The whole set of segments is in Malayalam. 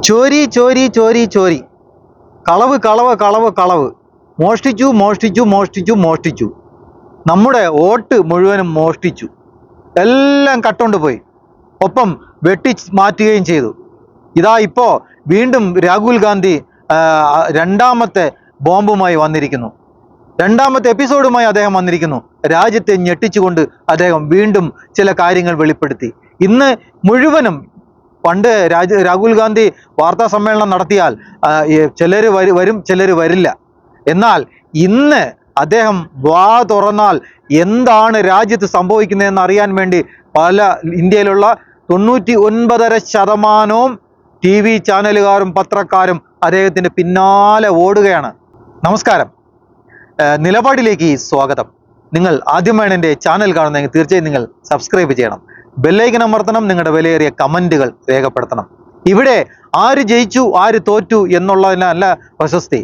ചോരി ചോരി ചോരി ചോരി, കളവ് കളവ് കളവ് കളവ്, മോഷ്ടിച്ചു മോഷ്ടിച്ചു മോഷ്ടിച്ചു മോഷ്ടിച്ചു, നമ്മുടെ വോട്ട് മുഴുവനും മോഷ്ടിച്ചു, എല്ലാം കട്ടുകൊണ്ട് പോയി, ഒപ്പം വെട്ടി മാറ്റുകയും ചെയ്തു. ഇതാ ഇപ്പോൾ വീണ്ടും രാഹുൽ ഗാന്ധി രണ്ടാമത്തെ ബോംബുമായി വന്നിരിക്കുന്നു, രണ്ടാമത്തെ എപ്പിസോഡുമായി അദ്ദേഹം വന്നിരിക്കുന്നു. രാജ്യത്തെ ഞെട്ടിച്ചുകൊണ്ട് അദ്ദേഹം വീണ്ടും ചില കാര്യങ്ങൾ വെളിപ്പെടുത്തി. ഇന്ന് മുഴുവനും പണ്ട് രാഹുൽ ഗാന്ധി വാർത്താ സമ്മേളനം നടത്തിയാൽ ചിലർ വരും ചിലർ വരില്ല. എന്നാൽ ഇന്ന് അദ്ദേഹം വാ തുറന്നാൽ എന്താണ് രാജ്യത്ത് സംഭവിക്കുന്നതെന്ന് അറിയാൻ വേണ്ടി ഇന്ത്യയിലുള്ള 99.5% TV ചാനലുകാരും പത്രക്കാരും അദ്ദേഹത്തിൻ്റെ പിന്നാലെ ഓടുകയാണ്. നമസ്കാരം, നിലപാടിലേക്ക് സ്വാഗതം. നിങ്ങൾ ആദ്യമായാണ് എൻ്റെ ചാനൽ കാണുന്നതെങ്കിൽ തീർച്ചയായും നിങ്ങൾ സബ്സ്ക്രൈബ് ചെയ്യണം, ബെല്ലൈക്കൻ അമർത്തണം, നിങ്ങളുടെ വിലയേറിയ കമൻറ്റുകൾ രേഖപ്പെടുത്തണം. ഇവിടെ ആര് ജയിച്ചു ആര് തോറ്റു എന്നുള്ളതിനല്ല പ്രശസ്തി.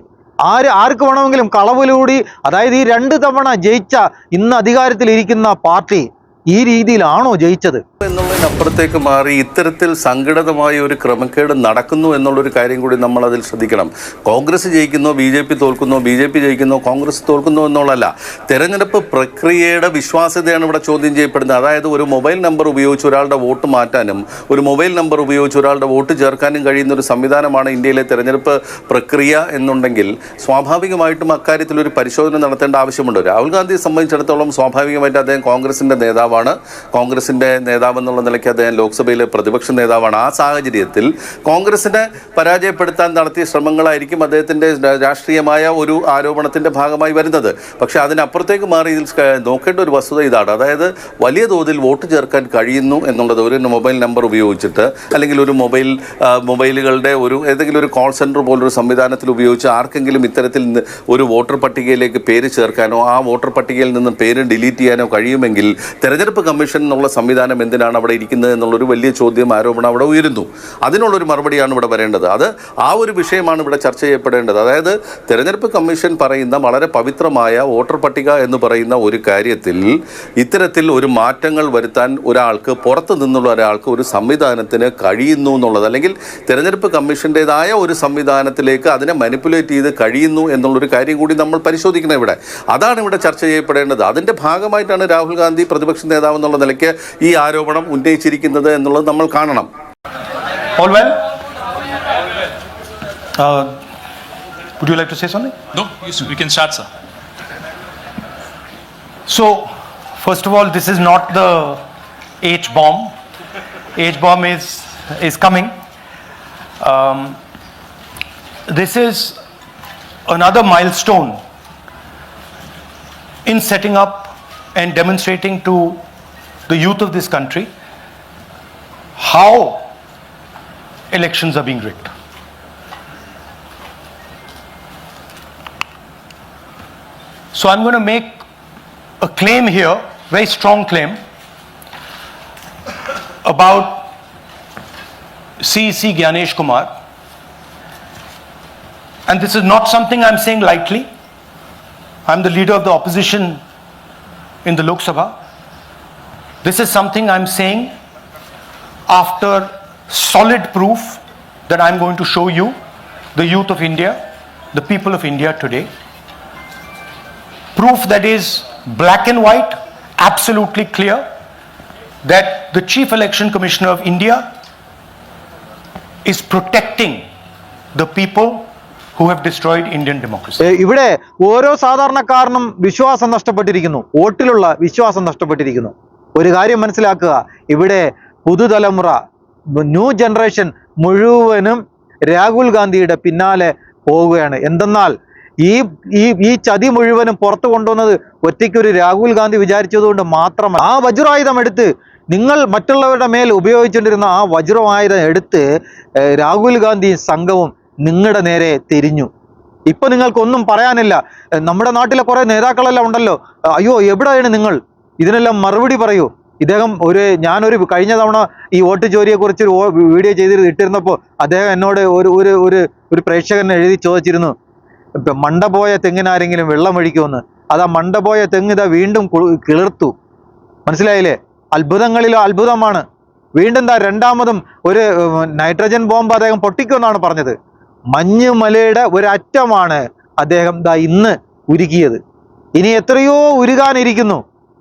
ആർക്ക് വേണമെങ്കിലും കളവിലൂടി, അതായത് ഈ 2 തവണ ജയിച്ച ഇന്ന് അധികാരത്തിലിരിക്കുന്ന പാർട്ടി ഈ രീതിയിലാണോ ജയിച്ചത് എന്നുള്ളതിനപ്പുറത്തേക്ക് മാറി ഇത്തരത്തിൽ സംഘടിതമായ ഒരു ക്രമക്കേട് നടക്കുന്നു എന്നുള്ളൊരു കാര്യം കൂടി നമ്മൾ അതിൽ ശ്രദ്ധിക്കണം. കോൺഗ്രസ് ജയിക്കുന്നോ BJP തോൽക്കുന്നോ, BJP ജയിക്കുന്നോ കോൺഗ്രസ് തോൽക്കുന്നോ എന്നുള്ളതല്ല, തെരഞ്ഞെടുപ്പ് പ്രക്രിയയുടെ വിശ്വാസ്യതയാണ് ഇവിടെ ചോദ്യം ചെയ്യപ്പെടുന്നത്. അതായത് ഒരു മൊബൈൽ നമ്പർ ഉപയോഗിച്ച് ഒരാളുടെ വോട്ട് മാറ്റാനും ഒരു മൊബൈൽ നമ്പർ ഉപയോഗിച്ച് ഒരാളുടെ വോട്ട് ചേർക്കാനും കഴിയുന്ന ഒരു സംവിധാനമാണ് ഇന്ത്യയിലെ തെരഞ്ഞെടുപ്പ് പ്രക്രിയ എന്നുണ്ടെങ്കിൽ സ്വാഭാവികമായിട്ടും അക്കാര്യത്തിൽ ഒരു പരിശോധന നടത്തേണ്ട ആവശ്യമുണ്ട്. രാഹുൽ ഗാന്ധിയെ സംബന്ധിച്ചിടത്തോളം സ്വാഭാവികമായിട്ട് അദ്ദേഹം കോൺഗ്രസിൻ്റെ നേതാവാണ്, കോൺഗ്രസിൻ്റെ നേതാവെന്നുള്ള നിലയ്ക്ക് അദ്ദേഹം ലോക്സഭയിലെ പ്രതിപക്ഷ നേതാവാണ്. ആ സാഹചര്യത്തിൽ കോൺഗ്രസിനെ പരാജയപ്പെടുത്താൻ നടത്തിയ ശ്രമങ്ങളായിരിക്കും അദ്ദേഹത്തിൻ്റെ രാഷ്ട്രീയമായ ഒരു ആരോപണത്തിൻ്റെ ഭാഗമായി വരുന്നത്. പക്ഷേ അതിനപ്പുറത്തേക്ക് മാറി ഇതിൽ നോക്കേണ്ട ഒരു വസ്തുത ഇതാണ്. അതായത് വലിയ തോതിൽ വോട്ട് ചേർക്കാൻ കഴിയുന്നു എന്നുള്ളത് ഒരു മൊബൈൽ നമ്പർ ഉപയോഗിച്ചിട്ട്, അല്ലെങ്കിൽ ഒരു മൊബൈലുകളുടെ ഏതെങ്കിലും ഒരു കോൾ സെൻറ്റർ പോലൊരു സംവിധാനത്തിൽ ഉപയോഗിച്ച് ആർക്കെങ്കിലും ഇത്തരത്തിൽ ഒരു വോട്ടർ പട്ടികയിലേക്ക് പേര് ചേർക്കാനോ ആ വോട്ടർ പട്ടികയിൽ നിന്ന് പേര് ഡിലീറ്റ് ചെയ്യാനോ കഴിയുമെങ്കിൽ തെരഞ്ഞെടുപ്പ് കമ്മീഷൻ എന്നുള്ള സംവിധാനം എന്തിനാണ് അവിടെ ഇരിക്കുന്നത് എന്നുള്ളൊരു വലിയ ചോദ്യം, ആരോപണം അവിടെ ഉയരുന്നു. അതിനുള്ളൊരു മറുപടിയാണ് ഇവിടെ വരേണ്ടത്. ആ ഒരു വിഷയമാണ് ഇവിടെ ചർച്ച ചെയ്യപ്പെടേണ്ടത്. അതായത് തെരഞ്ഞെടുപ്പ് കമ്മീഷൻ പറയുന്ന വളരെ പവിത്രമായ വോട്ടർ പട്ടിക എന്ന് പറയുന്ന ഒരു കാര്യത്തിൽ ഇത്തരത്തിൽ ഒരു മാറ്റങ്ങൾ വരുത്താൻ ഒരാൾക്ക്, പുറത്തു നിന്നുള്ള ഒരാൾക്ക്, ഒരു സംവിധാനത്തിന് കഴിയുന്നു എന്നുള്ളത്, അല്ലെങ്കിൽ തെരഞ്ഞെടുപ്പ് കമ്മീഷൻ്റെതായ ഒരു സംവിധാനത്തിലേക്ക് അതിനെ മാനിപ്പുലേറ്റ് ചെയ്ത് കഴിയുന്നു എന്നുള്ളൊരു കാര്യം കൂടി നമ്മൾ പരിശോധിക്കണം. അതാണ് ഇവിടെ ചർച്ച ചെയ്യപ്പെടേണ്ടത്. അതിൻ്റെ ഭാഗമായിട്ടാണ് രാഹുൽ ഗാന്ധി പ്രതിപക്ഷ നേതാവ് എന്നുള്ള നിലയ്ക്ക് ഈ ആരോപണം ഉന്നയിച്ചിരിക്കുന്നത് എന്നുള്ളത് നമ്മൾ കാണണം. All well? Would you like to say something? No, we can start, sir. So, first of all, this is not the H-bomb. H-bomb is coming. This is another milestone in setting up and demonstrating to the youth of this country how elections are being rigged. So I'm going to make a claim here, very strong claim, about CEC Gyanesh Kumar, and this is not something I'm saying lightly. I'm the leader of the opposition in the Lok Sabha. This is something I'm saying after solid proof that I'm going to show you, the youth of India, the people of India today. Proof that is black and white, absolutely clear, that the Chief Election Commissioner of India is protecting the people who have destroyed Indian democracy. ഇവിടെ ഓരോ സാധാരണക്കാരനും വിശ്വാസം നഷ്ടപ്പെട്ടിരിക്കുന്നു, വോട്ടിലുള്ള വിശ്വാസം നഷ്ടപ്പെട്ടിരിക്കുന്നു. ഒരു കാര്യം മനസ്സിലാക്കുക, ഇവിടെ പുതുതലമുറ, ന്യൂ ജനറേഷൻ മുഴുവനും രാഹുൽ ഗാന്ധിയുടെ പിന്നാലെ പോവുകയാണ്. എന്തെന്നാൽ ഈ ചതി മുഴുവനും പുറത്തു കൊണ്ടുവന്നത് ഒറ്റയ്ക്കൊരു രാഹുൽ ഗാന്ധി വിചാരിച്ചതുകൊണ്ട് മാത്രമാണ്. ആ വജ്രായുധം എടുത്ത്, നിങ്ങൾ മറ്റുള്ളവരുടെ മേൽ ഉപയോഗിച്ചുകൊണ്ടിരുന്ന ആ വജ്രായുധം എടുത്ത് രാഹുൽ ഗാന്ധി സംഘവും നിങ്ങളുടെ നേരെ തിരിഞ്ഞു. ഇപ്പൊ നിങ്ങൾക്കൊന്നും പറയാനില്ല. നമ്മുടെ നാട്ടിലെ കുറെ നേതാക്കളെല്ലാം ഉണ്ടല്ലോ, അയ്യോ എവിടെയാണ് നിങ്ങൾ, ഇതിനെല്ലാം മറുപടി പറയൂ. ഞാനൊരു കഴിഞ്ഞ തവണ ഈ വോട്ട് ചോരിയെക്കുറിച്ച് വീഡിയോ ഇട്ടിരുന്നപ്പോൾ അദ്ദേഹം എന്നോട് ഒരു പ്രേക്ഷകൻ എഴുതി ചോദിച്ചിരുന്നു, മണ്ടപോയ തെങ്ങിനാരെങ്കിലും വെള്ളം ഒഴിക്കുമെന്ന്. അതാ മണ്ടപോയ തെങ്ങ് ഇതാ വീണ്ടും കിളിർത്തു. മനസ്സിലായില്ലേ? അത്ഭുതങ്ങളിലോ അത്ഭുതമാണ്. വീണ്ടും രണ്ടാമതും ഒരു നൈട്രജൻ ബോംബ് അദ്ദേഹം പൊട്ടിക്കുമെന്നാണ് പറഞ്ഞത്. മഞ്ഞുമലയുടെ ഒരു അറ്റമാണ് അദ്ദേഹം ഇന്ന് ഉരുകിയത്. ഇനി എത്രയോ ഉരുകാനിരിക്കുന്നു.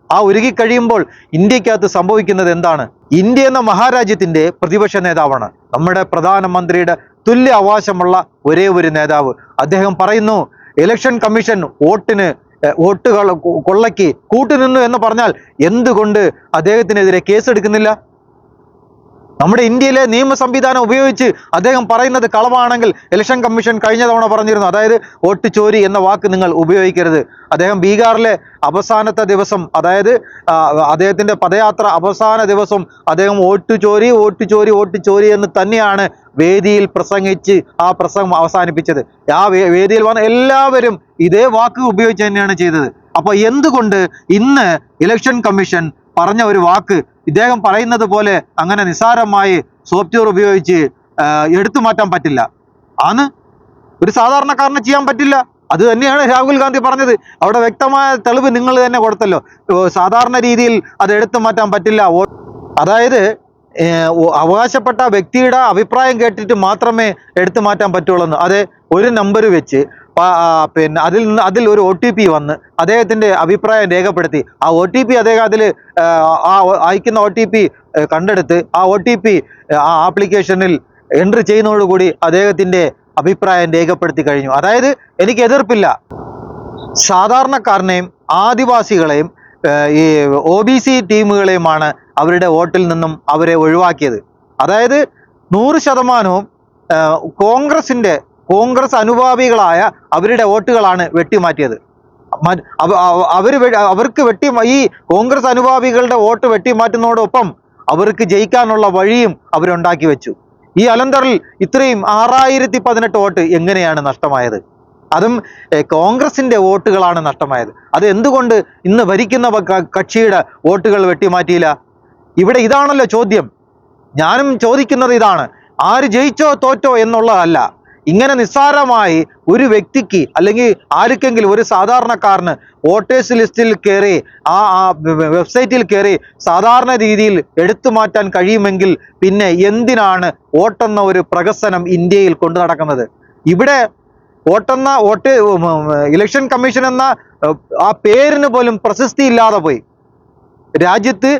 ആ ഉരുകി കഴിയുമ്പോൾ ഇന്ത്യക്കകത്ത് സംഭവിക്കുന്നത് എന്താണ്? ഇന്ത്യ എന്ന മഹാരാജ്യത്തിന്റെ പ്രതിപക്ഷ നേതാവാണ്, നമ്മുടെ പ്രധാനമന്ത്രിയുടെ തുല്യ അവകാശമുള്ള ഒരേ ഒരു നേതാവ്. അദ്ദേഹം പറയുന്നു ഇലക്ഷൻ കമ്മീഷൻ വോട്ടുകൾ കൊള്ളയ്ക്ക് കൂട്ടുനിന്നു എന്ന് പറഞ്ഞാൽ എന്തുകൊണ്ട് അദ്ദേഹത്തിനെതിരെ കേസെടുക്കുന്നില്ല? നമ്മുടെ ഇന്ത്യയിലെ നിയമ സംവിധാനം ഉപയോഗിച്ച് അദ്ദേഹം പറയുന്നത് കളവാണെങ്കിൽ ഇലക്ഷൻ കമ്മീഷൻ കഴിഞ്ഞ തവണ പറഞ്ഞിരുന്നു, അതായത് വോട്ട് ചോരി എന്ന വാക്ക് നിങ്ങൾ ഉപയോഗിക്കരുത്. അദ്ദേഹം ബീഹാറിലെ അവസാനത്തെ ദിവസം, അതായത് അദ്ദേഹത്തിന്റെ പദയാത്ര അവസാന ദിവസം അദ്ദേഹം വോട്ട് ചോരി എന്ന് തന്നെയാണ് വേദിയിൽ പ്രസംഗിച്ച് ആ പ്രസംഗം അവസാനിപ്പിച്ചത്. ആ വേദിയിൽ വന്ന എല്ലാവരും ഇതേ വാക്ക് ഉപയോഗിച്ച് തന്നെയാണ് ചെയ്തത്. അപ്പൊ എന്തുകൊണ്ട് ഇന്ന് ഇലക്ഷൻ കമ്മീഷൻ പറഞ്ഞ ഒരു വാക്ക് ഇദ്ദേഹം പറയുന്നത് പോലെ അങ്ങനെ നിസ്സാരമായി സോഫ്റ്റ്വെയർ ഉപയോഗിച്ച് എടുത്തു മാറ്റാൻ പറ്റില്ല? ആണ് ഒരു സാധാരണക്കാരന് ചെയ്യാൻ പറ്റില്ല. അത് തന്നെയാണ് രാഹുൽ ഗാന്ധി പറഞ്ഞത്. അവിടെ വ്യക്തമായ തെളിവ് നിങ്ങൾ തന്നെ കൊടുത്തല്ലോ. സാധാരണ രീതിയിൽ അത് എടുത്തു മാറ്റാൻ പറ്റില്ല. അതായത് അവകാശപ്പെട്ട വ്യക്തിയുടെ അഭിപ്രായം കേട്ടിട്ട് മാത്രമേ എടുത്തു മാറ്റാൻ പറ്റുള്ളൂ. അതെ, ഒരു നമ്പർ വെച്ച് പിന്നെ അതിൽ ഒരു OTP വന്ന് അദ്ദേഹത്തിന്റെ അഭിപ്രായം രേഖപ്പെടുത്തി ആ OTP അദ്ദേഹം അതിൽ അയക്കുന്ന OTP കണ്ടെടുത്ത് ആ OTP ആ ആപ്ലിക്കേഷനിൽ എൻട്രി ചെയ്യുന്നതോടുകൂടി അദ്ദേഹത്തിന്റെ അഭിപ്രായം രേഖപ്പെടുത്തി കഴിഞ്ഞു. അതായത് എനിക്ക് എതിർപ്പില്ല. സാധാരണക്കാരനെയും ആദിവാസികളെയും ഈ OBC ടീമുകളെയുമാണ് അവരുടെ വോട്ടിൽ നിന്നും അവരെ ഒഴിവാക്കിയത്. അതായത് 100% കോൺഗ്രസ് അനുഭാവികളായ അവരുടെ വോട്ടുകളാണ് വെട്ടിമാറ്റിയത്. ഈ കോൺഗ്രസ് അനുഭാവികളുടെ വോട്ട് വെട്ടിമാറ്റുന്നതോടൊപ്പം അവർക്ക് ജയിക്കാനുള്ള വഴിയും അവരുണ്ടാക്കി വെച്ചു. ഈ അലന്തറിൽ ഇത്രയും 6018 വോട്ട് എങ്ങനെയാണ് നഷ്ടമായത്? അതും കോൺഗ്രസിന്റെ വോട്ടുകളാണ് നഷ്ടമായത്. അത് എന്തുകൊണ്ട് ഇന്ന് ഭരിക്കുന്ന കക്ഷിയുടെ വോട്ടുകൾ വെട്ടിമാറ്റിയില്ല? ഇവിടെ ഇതാണല്ലോ ചോദ്യം. ഞാനും ചോദിക്കുന്നത് ഇതാണ്. ആര് ജയിച്ചോ തോറ്റോ എന്നുള്ളതല്ല. ഇങ്ങനെ നിസ്സാരമായി ഒരു വ്യക്തിക്ക് അല്ലെങ്കിൽ ആർക്കെങ്കിലും ഒരു സാധാരണക്കാരന് വോട്ടേഴ്സ് ലിസ്റ്റിൽ കയറി ആ വെബ്സൈറ്റിൽ കയറി സാധാരണ രീതിയിൽ എടുത്തു മാറ്റാൻ കഴിയുമെങ്കിൽ പിന്നെ എന്തിനാണ് വോട്ടെന്ന ഒരു പ്രഹസനം ഇന്ത്യയിൽ കൊണ്ടു നടക്കുന്നത്? ഇവിടെ ഇലക്ഷൻ കമ്മീഷൻ എന്ന ആ പേരിന് പോലും പ്രശസ്തി ഇല്ലാതെ പോയി. രാജ്യത്ത്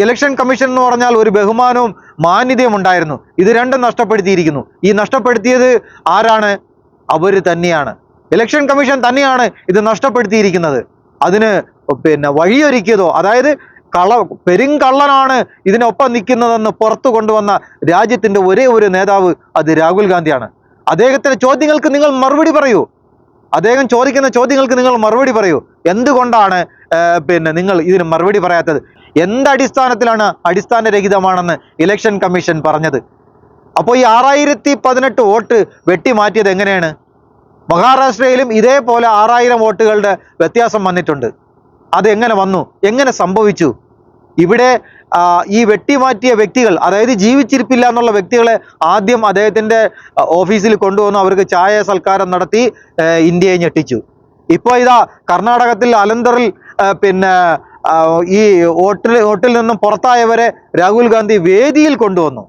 ഇലക്ഷൻ കമ്മീഷൻ എന്ന് പറഞ്ഞാൽ ഒരു ബഹുമാനവും മാന്യതയും ഉണ്ടായിരുന്നു. ഇത് രണ്ടും നഷ്ടപ്പെടുത്തിയിരിക്കുന്നു. ഈ നഷ്ടപ്പെടുത്തിയത് ആരാണ്? അവർ തന്നെയാണ്. ഇലക്ഷൻ കമ്മീഷൻ തന്നെയാണ് ഇത് നഷ്ടപ്പെടുത്തിയിരിക്കുന്നത്. അതിന് വഴിയൊരുക്കിയതോ, അതായത് പെരുങ്കള്ളനാണ് ഇതിനൊപ്പം നിൽക്കുന്നതെന്ന് പുറത്തു കൊണ്ടുവന്ന രാജ്യത്തിന്റെ ഒരേ ഒരു നേതാവ് അത് രാഹുൽ ഗാന്ധിയാണ്. അദ്ദേഹത്തിന്റെ ചോദ്യങ്ങൾക്ക് നിങ്ങൾ മറുപടി പറയൂ. അദ്ദേഹം ചോദിക്കുന്ന ചോദ്യങ്ങൾക്ക് നിങ്ങൾ മറുപടി പറയൂ. എന്തുകൊണ്ടാണ് നിങ്ങൾ ഇതിന് മറുപടി പറയാത്തത്? എന്തടിസ്ഥാനത്തിലാണ് അടിസ്ഥാനരഹിതമാണെന്ന് ഇലക്ഷൻ കമ്മീഷൻ പറഞ്ഞത്? അപ്പോൾ ഈ 6018 വോട്ട് വെട്ടിമാറ്റിയത് എങ്ങനെയാണ്? മഹാരാഷ്ട്രയിലും ഇതേപോലെ 6000 വോട്ടുകളുടെ വ്യത്യാസം വന്നിട്ടുണ്ട്. അതെങ്ങനെ വന്നു? എങ്ങനെ സംഭവിച്ചു? ഇവിടെ ഈ വെട്ടിമാറ്റിയ വ്യക്തികൾ, അതായത് ജീവിച്ചിരിപ്പില്ല എന്നുള്ള വ്യക്തികളെ ആദ്യം അദ്ദേഹത്തിന്റെ ഓഫീസിൽ കൊണ്ടുവന്നു അവർക്ക് ചായ സൽക്കാരം നടത്തി ഇന്ത്യയെ ഞെട്ടിച്ചു. ഇപ്പോൾ ഇതാ കർണാടകത്തിൽ അലന്തറിൽ ഈ വോട്ടിൽ നിന്നും പുറത്തായവരെ രാഹുൽ ഗാന്ധി വേദിയിൽ കൊണ്ടുവന്നു.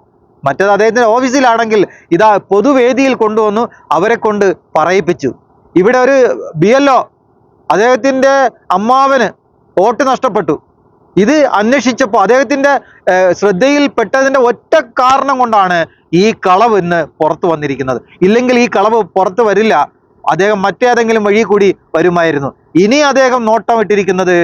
മറ്റേത് അദ്ദേഹത്തിന്റെ ഓഫീസിലാണെങ്കിൽ ഇതാ പൊതുവേദിയിൽ കൊണ്ടുവന്നു അവരെ കൊണ്ട് പറയിപ്പിച്ചു. ഇവിടെ ഒരു BLO അദ്ദേഹത്തിന്റെ അമ്മാവന് വോട്ട് നഷ്ടപ്പെട്ടു. ഇത് അന്വേഷിച്ചപ്പോൾ അദ്ദേഹത്തിന്റെ ശ്രദ്ധയിൽപ്പെട്ടതിന്റെ ഒറ്റ കാരണം കൊണ്ടാണ് ഈ കളവ് ഇന്ന് പുറത്തു വന്നിരിക്കുന്നത്. ഇല്ലെങ്കിൽ ഈ കളവ് പുറത്തു വരില്ല. അദ്ദേഹം മറ്റേതെങ്കിലും വഴി കൂടി വരുമായിരുന്നു. ഇനി അദ്ദേഹം നോട്ടമിട്ടിരിക്കുന്നത്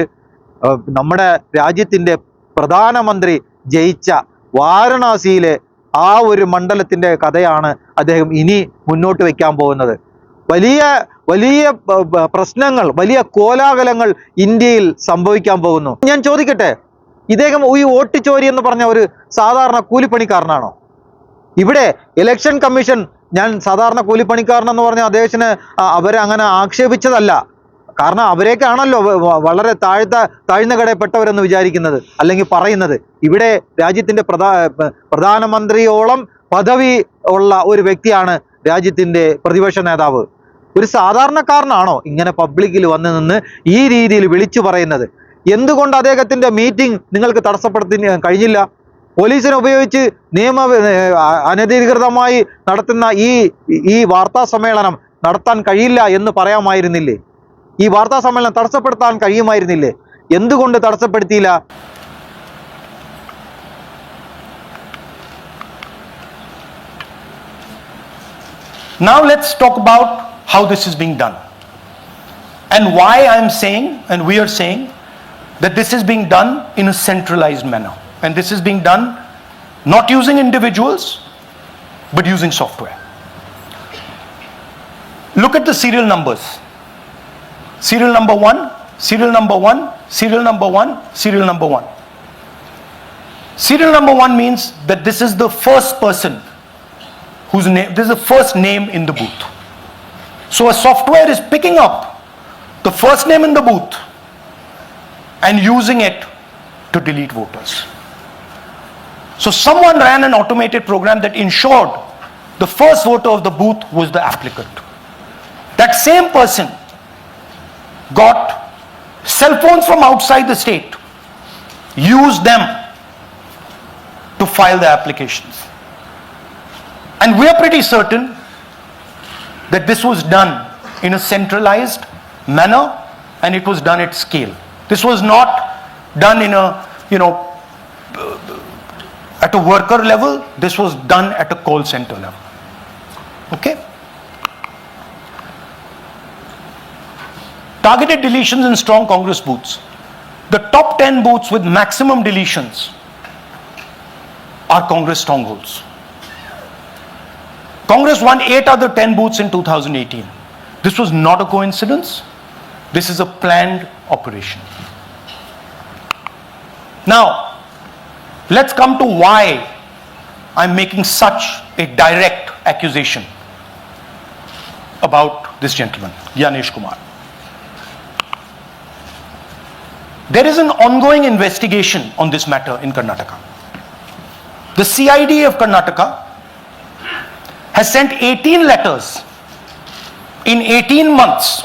നമ്മുടെ രാജ്യത്തിന്റെ പ്രധാനമന്ത്രി ജയിച്ച വാരണാസിയിലെ ആ ഒരു മണ്ഡലത്തിന്റെ കഥയാണ് അദ്ദേഹം ഇനി മുന്നോട്ട് വെക്കാൻ പോകുന്നത്. വലിയ വലിയ പ്രശ്നങ്ങൾ, വലിയ കോലാഹലങ്ങൾ ഇന്ത്യയിൽ സംഭവിക്കാൻ പോകുന്നു. ഞാൻ ചോദിക്കട്ടെ, ഇദ്ദേഹം ഈ വോട്ട് ചോരി എന്ന് പറഞ്ഞ ഒരു സാധാരണ കൂലിപ്പണിക്കാരനാണോ? ഇവിടെ ഇലക്ഷൻ കമ്മീഷൻ, ഞാൻ സാധാരണ കൂലിപ്പണിക്കാരനെന്ന് പറഞ്ഞ അദ്ദേഹത്തിന് അവരെ അങ്ങനെ ആക്ഷേപിച്ചതല്ല. കാരണം അവരെയൊക്കെ ആണല്ലോ വളരെ താഴ്ന്ന കടയിൽപ്പെട്ടവരെന്ന് വിചാരിക്കുന്നത് അല്ലെങ്കിൽ പറയുന്നത്. ഇവിടെ രാജ്യത്തിന്റെ പ്രധാനമന്ത്രിയോളം പദവി ഉള്ള ഒരു വ്യക്തിയാണ് രാജ്യത്തിന്റെ പ്രതിപക്ഷ നേതാവ്. ഒരു സാധാരണക്കാരനാണോ ഇങ്ങനെ പബ്ലിക്കിൽ വന്ന് നിന്ന് ഈ രീതിയിൽ വിളിച്ചു പറയുന്നത്? എന്തുകൊണ്ട് അദ്ദേഹത്തിന്റെ മീറ്റിംഗ് നിങ്ങൾക്ക് തടസ്സപ്പെടുത്തി കഴിഞ്ഞില്ല? പോലീസിനെ ഉപയോഗിച്ച് അനധികൃതമായി നടത്തുന്ന ഈ വാർത്താ സമ്മേളനം നടത്താൻ കഴിയില്ല എന്ന് പറയാമായിരുന്നില്ലേ? ഈ വാർത്താ സമ്മേളനം തടസ്സപ്പെടുത്താൻ കഴിയുമായിരുന്നില്ലേ? എന്തുകൊണ്ട് തടസ്സപ്പെടുത്തിയില്ല? Now let's talk about how this is being done and why I'm saying and we are saying that this is being done in a centralized manner, and this is being done not using individuals but using software. Look at the serial numbers. Serial number 1, serial number 1, serial number 1, serial number 1. Serial number 1 means that this is the first person whose name, this is the first name in the booth. So a software is picking up the first name in the booth and using it to delete voters. So someone ran an automated program that ensured the first voter of the booth was the applicant. That same person got cell phones from outside the state, used them to file the applications. And we are pretty certain that this was done in a centralized manner and it was done at scale. This was not done in a, at a worker level. This was done at a call center level. Okay? Targeted deletions in strong Congress booths. The top 10 booths with maximum deletions are Congress strongholds. Congress won 8 other 10 booths in 2018. This was not a coincidence. This is a planned operation. Now, let's come to why I'm making such a direct accusation about this gentleman, Gyanesh Kumar. There is an ongoing investigation on this matter in Karnataka. The CID of Karnataka has sent 18 letters in 18 months.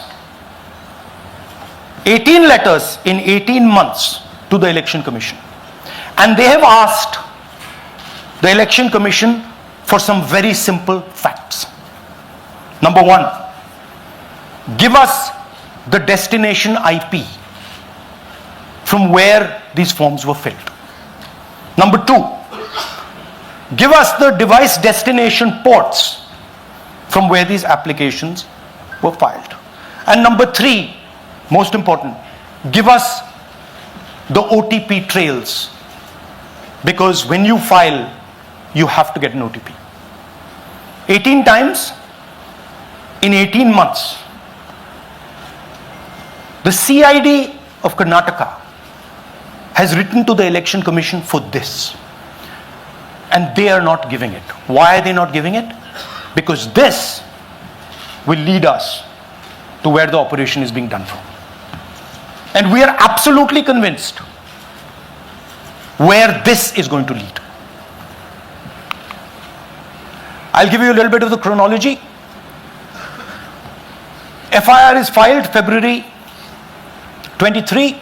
18 letters in 18 months to the Election Commission. And they have asked the Election Commission for some very simple facts. Number 1, give us the destination IP from where these forms were filled. Number 2, give us the device destination ports from where these applications were filed. And number 3, most important, give us the OTP trails, because when you file, you have to get an OTP. 18 times in 18 months. The CID of Karnataka has written to the Election Commission for this. And they are not giving it. Why are they not giving it? Because this will lead us to where the operation is being done from. And we are absolutely convinced where this is going to lead. I'll give you a little bit of the chronology. FIR is filed February 23.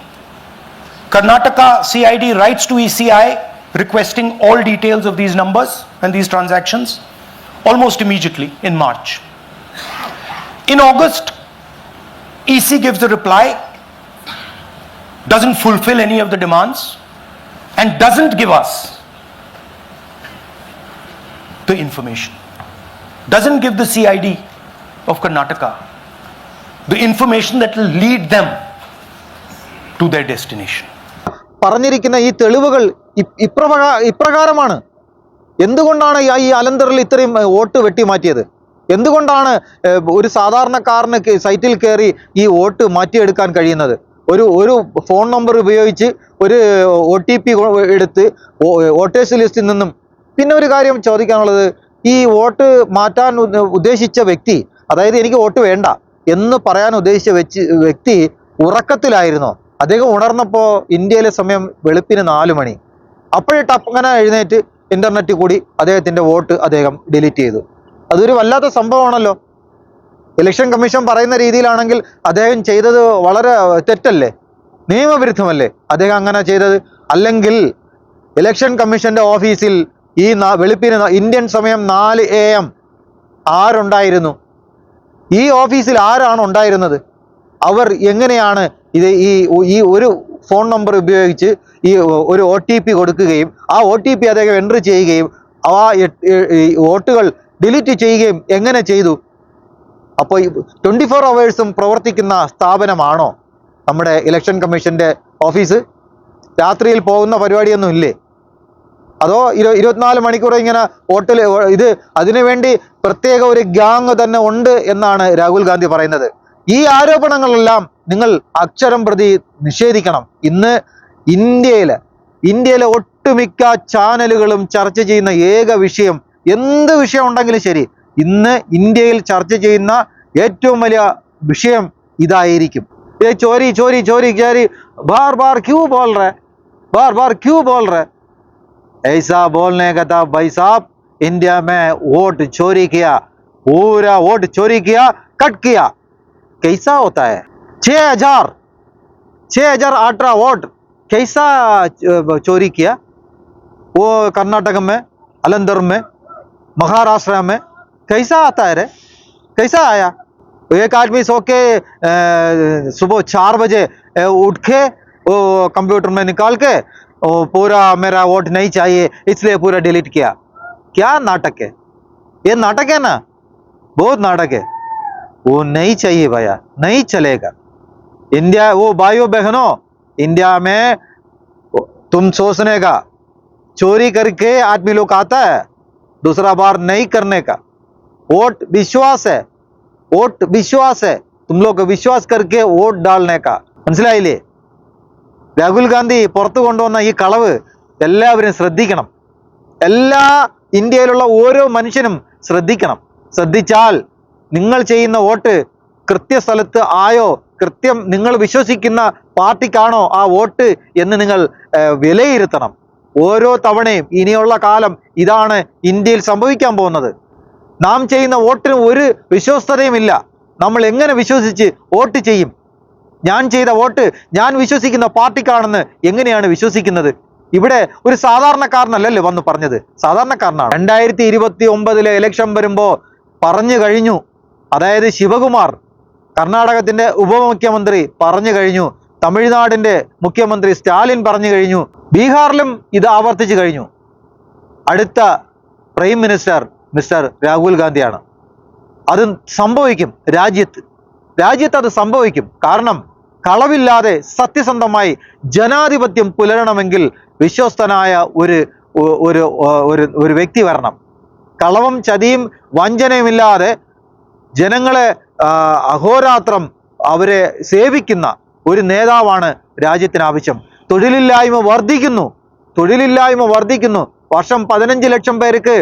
Karnataka CID writes to ECI requesting all details of these numbers and these transactions almost immediately in March. In August, EC gives a reply, doesn't fulfill any of the demands, and doesn't give us the information. Doesn't give the CID of Karnataka the information that will lead them to their destination. പറഞ്ഞിരിക്കുന്ന ഈ തെളിവുകൾ ഇപ്രകാരമാണ്. എന്തുകൊണ്ടാണ് ഈ അലന്തറിൽ ഇത്രയും വോട്ട് വെട്ടിമാറ്റിയത്? എന്തുകൊണ്ടാണ് ഒരു സാധാരണക്കാരന് സൈറ്റിൽ കയറി ഈ വോട്ട് മാറ്റിയെടുക്കാൻ കഴിയുന്നത്? ഒരു ഫോൺ നമ്പർ ഉപയോഗിച്ച് ഒരു OTP എടുത്ത് വോട്ടേഴ്സ് ലിസ്റ്റിൽ നിന്നും. പിന്നെ ഒരു കാര്യം ചോദിക്കാനുള്ളത്, ഈ വോട്ട് മാറ്റാൻ ഉദ്ദേശിച്ച വ്യക്തി, അതായത് എനിക്ക് വോട്ട് വേണ്ട എന്ന് പറയാൻ ഉദ്ദേശിച്ച വ്യക്തി ഉറക്കത്തിലായിരുന്നോ? അദ്ദേഹം ഉണർന്നപ്പോൾ ഇന്ത്യയിലെ സമയം വെളുപ്പിന് 4 മണി. അപ്പോഴിട്ട് അങ്ങനെ എഴുന്നേറ്റ് ഇന്റർനെറ്റിൽ കൂടി അദ്ദേഹത്തിൻ്റെ വോട്ട് അദ്ദേഹം ഡിലീറ്റ് ചെയ്തു. അതൊരു വല്ലാത്ത സംഭവമാണല്ലോ. ഇലക്ഷൻ കമ്മീഷൻ പറയുന്ന രീതിയിലാണെങ്കിൽ അദ്ദേഹം ചെയ്തത് വളരെ തെറ്റല്ലേ, നിയമവിരുദ്ധമല്ലേ അദ്ദേഹം അങ്ങനെ ചെയ്തത്? അല്ലെങ്കിൽ ഇലക്ഷൻ കമ്മീഷന്റെ ഓഫീസിൽ ഈ വെളുപ്പിന് ഇന്ത്യൻ സമയം 4 AM ആരുണ്ടായിരുന്നു? ഈ ഓഫീസിൽ ആരാണ് ഉണ്ടായിരുന്നത്? അവർ എങ്ങനെയാണ് ഇത് ഈ ഒരു ഫോൺ നമ്പർ ഉപയോഗിച്ച് ഈ ഒരു OTP കൊടുക്കുകയും ആ OTP അദ്ദേഹം എൻട്രി ചെയ്യുകയും ആ വോട്ടുകൾ ഡിലീറ്റ് ചെയ്യുകയും എങ്ങനെ ചെയ്തു? അപ്പോൾ 24 hours പ്രവർത്തിക്കുന്ന സ്ഥാപനമാണോ നമ്മുടെ ഇലക്ഷൻ കമ്മീഷന്റെ ഓഫീസ്? രാത്രിയിൽ പോകുന്ന പരിപാടിയൊന്നും ഇല്ലേ? അതോ 24 മണിക്കൂർ ഇങ്ങനെ വോട്ടിൽ ഇത് അതിനുവേണ്ടി പ്രത്യേക ഒരു ഗ്യാങ് തന്നെ ഉണ്ട് എന്നാണ് രാഹുൽ ഗാന്ധി പറയുന്നത്. ഈ ആരോപണങ്ങളെല്ലാം നിങ്ങൾ അക്ഷരം പ്രതി നിഷേധിക്കണം. ഇന്ന് ഇന്ത്യയിലെ ഒട്ടുമിക്ക ചാനലുകളും ചർച്ച ചെയ്യുന്ന ഏക വിഷയം, എന്ത് വിഷയം ഉണ്ടെങ്കിലും ശരി, ഇന്ന് ഇന്ത്യയിൽ ചർച്ച ചെയ്യുന്ന ഏറ്റവും വലിയ വിഷയം ഇതായിരിക്കും. ചോരി ചോരി ചോരി ചോരി ബാർ ബാർ ക്യൂ ബോൾ रहे, बार बार क्यों बोल रहे? ऐसा बोलने का था भाई साहब, इंडिया में वोट चोरी किया, पूरा वोट चोरी किया, कट किया. कैसा होता है? 6,018 वोट कैसा चोरी किया? वो कर्नाटक में, अलंदर में, महाराष्ट्र में कैसा आता है रे? कैसा आया? एक आदमी सो के सुबह 4 बजे उठ के वो कंप्यूटर में निकाल के पूरा मेरा वोट नहीं चाहिए इसलिए पूरा डिलीट किया. क्या नाटक है ये? नाटक है ना, बहुत नाटक है. वो नहीं चाहिए भैया, नहीं चलेगा. इंडिया, वो भाइयों बहनों, इंडिया में तुम सोचने का, चोरी करके आदमी लोग आता है, दूसरा बार नहीं करने का. वोट विश्वास है, वोट विश्वास है, तुम लोग विश्वास करके वोट डालने का. മനസ്സിലായില്ലേ? രാഹുൽ ഗാന്ധി പുറത്തു കൊണ്ടുവന്ന ഈ കളവ് എല്ലാവരും ശ്രദ്ധിക്കണം. ഇന്ത്യയിലുള്ള ഓരോ മനുഷ്യനും ശ്രദ്ധിക്കണം. ശ്രദ്ധിച്ചാൽ നിങ്ങൾ ചെയ്യുന്ന വോട്ട് കൃത്യസ്ഥലത്ത് ആയോ, കൃത്യം നിങ്ങൾ വിശ്വസിക്കുന്ന പാർട്ടിക്കാണോ ആ വോട്ട് എന്ന് നിങ്ങൾ വിലയിരുത്തണം. ഓരോ തവണയും ഇനിയുള്ള കാലം ഇതാണ് ഇന്ത്യയിൽ സംഭവിക്കാൻ പോകുന്നത്. നാം ചെയ്യുന്ന വോട്ടിന് ഒരു വിശ്വസ്തതയുമില്ല. നമ്മൾ എങ്ങനെ വിശ്വസിച്ച് വോട്ട് ചെയ്യും? ഞാൻ ചെയ്ത വോട്ട് ഞാൻ വിശ്വസിക്കുന്ന പാർട്ടിക്കാണെന്ന് എങ്ങനെയാണ് വിശ്വസിക്കുന്നത്? ഇവിടെ ഒരു സാധാരണക്കാരനല്ലല്ലോ വന്ന് പറഞ്ഞത്, സാധാരണക്കാരനാണ്. 2029 ഇലക്ഷൻ വരുമ്പോൾ പറഞ്ഞു കഴിഞ്ഞു. അതായത് ശിവകുമാർ, കർണാടകത്തിന്റെ ഉപമുഖ്യമന്ത്രി പറഞ്ഞു കഴിഞ്ഞു. തമിഴ്നാടിന്റെ മുഖ്യമന്ത്രി സ്റ്റാലിൻ പറഞ്ഞു കഴിഞ്ഞു. ബീഹാറിലും ഇത് ആവർത്തിച്ചു കഴിഞ്ഞു. അടുത്ത പ്രൈം മിനിസ്റ്റർ മിസ്റ്റർ രാഹുൽ ഗാന്ധിയാണ്. അത് സംഭവിക്കും. രാജ്യത്ത് അത് സംഭവിക്കും. കാരണം കളവില്ലാതെ സത്യസന്ധമായി ജനാധിപത്യം പുലരണമെങ്കിൽ വിശ്വസ്തനായ ഒരു വ്യക്തി വരണം. കളവും ചതിയും വഞ്ചനയുമില്ലാതെ ജനങ്ങളെ അഹോരാത്രം അവരെ സേവിക്കുന്ന ഒരു നേതാവാണ് രാജ്യത്തിന് ആവശ്യം. തൊഴിലില്ലായ്മ വർദ്ധിക്കുന്നു. വർഷം 15 ലക്ഷം പേർക്ക്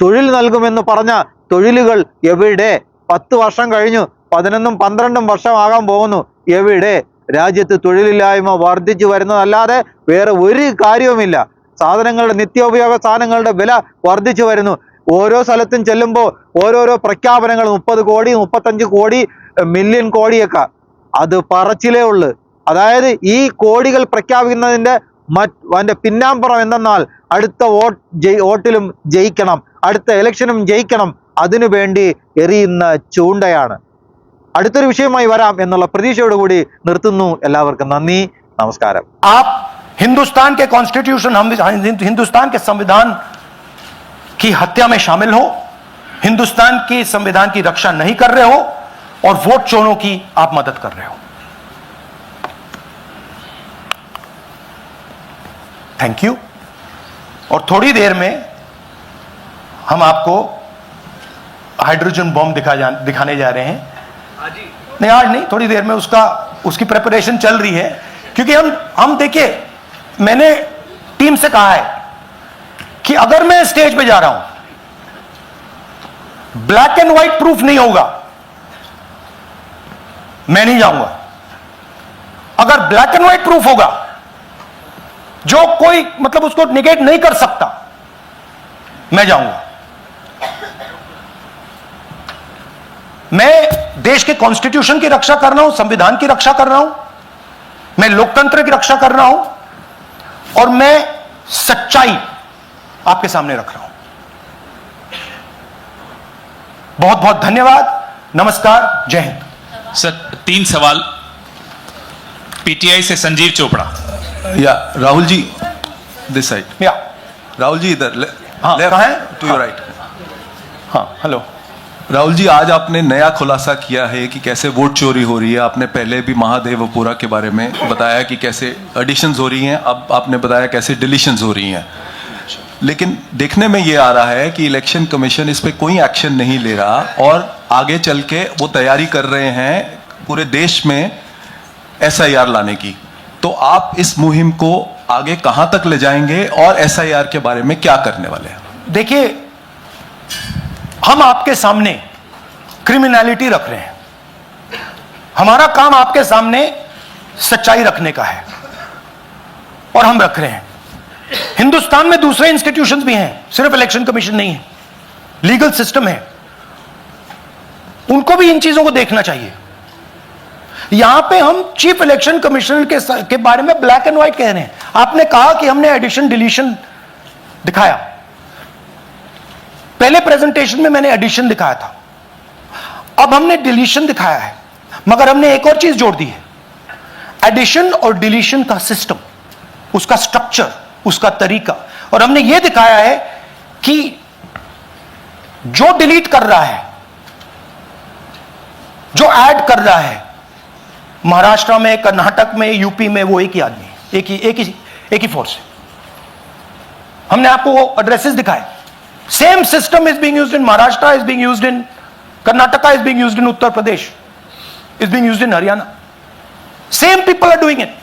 തൊഴിൽ നൽകുമെന്ന് പറഞ്ഞ തൊഴിലുകൾ എവിടെ? 10 വർഷം കഴിഞ്ഞു, 11ഉം 12ഉം വർഷമാകാൻ പോകുന്നു. എവിടെ? രാജ്യത്ത് തൊഴിലില്ലായ്മ വർദ്ധിച്ചു വരുന്നതല്ലാതെ വേറെ ഒരു കാര്യവുമില്ല. നിത്യോപയോഗ സാധനങ്ങളുടെ വില വർദ്ധിച്ചു വരുന്നു. ഓരോ സ്ഥലത്തും ചെല്ലുമ്പോൾ ഓരോരോ പ്രഖ്യാപനങ്ങൾ, 30 കോടി 35 കോടി മില്യൺ കോടിയൊക്കെ. അത് പറച്ചിലേ ഉള്ളു. അതായത് ഈ കോടികൾ പ്രഖ്യാപിക്കുന്നതിൻ്റെ അതിൻ്റെ പിന്നാമ്പുറം എന്തെന്നാൽ അടുത്ത വോട്ടിലും ജയിക്കണം, അടുത്ത ഇലക്ഷനും ജയിക്കണം. അതിനുവേണ്ടി എറിയുന്ന ചൂണ്ടയാണ്. അടുത്തൊരു വിഷയമായി വരാം എന്നുള്ള പ്രതീക്ഷയോടുകൂടി നിർത്തുന്നു. എല്ലാവർക്കും നന്ദി, നമസ്കാരം. आप हिंदुस्तान के कॉन्स्टिट्यूशन, हिंदुस्तान के संविधान की हत्या में शामिल हो, हिंदुस्तान के संविधान की रक्षा नहीं कर रहे हो और वोट चोरों की आप मदद कर रहे हो. Thank you. और थोड़ी देर में हम आपको हाइड्रोजन बॉम्ब दिखाने जा रहे हैं. नहीं, आज नहीं, थोड़ी देर में उसकी प्रिपरेशन चल रही है. क्योंकि हम देखिए, मैंने टीम से कहा है कि अगर मैं स्टेज पे जा रहा हूं, ब्लैक एंड व्हाइट प्रूफ नहीं होगा, मैं नहीं जाऊंगा. अगर ब्लैक एंड व्हाइट प्रूफ होगा, जो कोई मतलब उसको निगेट नहीं कर सकता, मैं जाऊंगा. मैं देश के कॉन्स्टिट्यूशन की रक्षा कर रहा हूं, संविधान की रक्षा कर रहा हूं, मैं लोकतंत्र की रक्षा कर रहा हूं, और मैं सच्चाई आपके सामने रख रहा हूं। बहुत बहुत धन्यवाद, नमस्कार, जय हिंद। सर 3 सवाल। पीटीआई से संजीव चोपड़ा। या राहुल जी, दिस साइड। या राहुल जी इधर, हाँ, कहाँ है? To your right. हाँ, हेलो। राहुल जी, आज आपने नया खुलासा किया है कि कैसे वोट चोरी हो रही है। आपने पहले भी महादेवपुरा के बारे में बताया कि कैसे एडिशंस हो रही हैं, अब आपने बताया कैसे डिलीशंस हो रही हैं। लेकिन देखने में ये आ रहा है कि इलेक्शन कमीशन इस पे कोई एक्शन नहीं ले रहा और आगे चल के वो तैयारी कर रहे हैं पूरे देश में एसआईआर लाने की। तो आप इस मुहिम को आगे कहां तक ले जाएंगे और एसआईआर के बारे में क्या करने वाले हैं? देखिए, हम आपके सामने क्रिमिनलिटी रख रहे हैं। हमारा काम आपके सामने सच्चाई रखने का है और हम रख रहे हैं। हिंदुस्तान में दूसरे इंस्टीट्यूशंस भी हैं, सिर्फ इलेक्शन कमीशन नहीं है, लीगल सिस्टम है, उनको भी इन चीजों को देखना चाहिए। यहां पे हम चीफ इलेक्शन कमिश्नर के बारे में ब्लैक एंड व्हाइट कह रहे हैं। आपने कहा कि हमने एडिशन डिलीशन दिखाया। पहले प्रेजेंटेशन में मैंने एडिशन दिखाया था, अब हमने डिलीशन दिखाया है, मगर हमने एक और चीज जोड़ दी है। एडिशन और डिलीशन का सिस्टम, उसका स्ट्रक्चर, उसका तरीका, और हमने यह दिखाया है कि जो डिलीट कर रहा है, जो ऐड कर रहा है, महाराष्ट्र में, कर्नाटक में, यूपी में, वो एक ही आदमी है, एक ही फोर्स है। हमने आपको वो एड्रेसेस दिखाए। Same system is being used in Maharashtra, is being used in Karnataka, is being used in Uttar Pradesh, is being used in Haryana. Same people are doing it.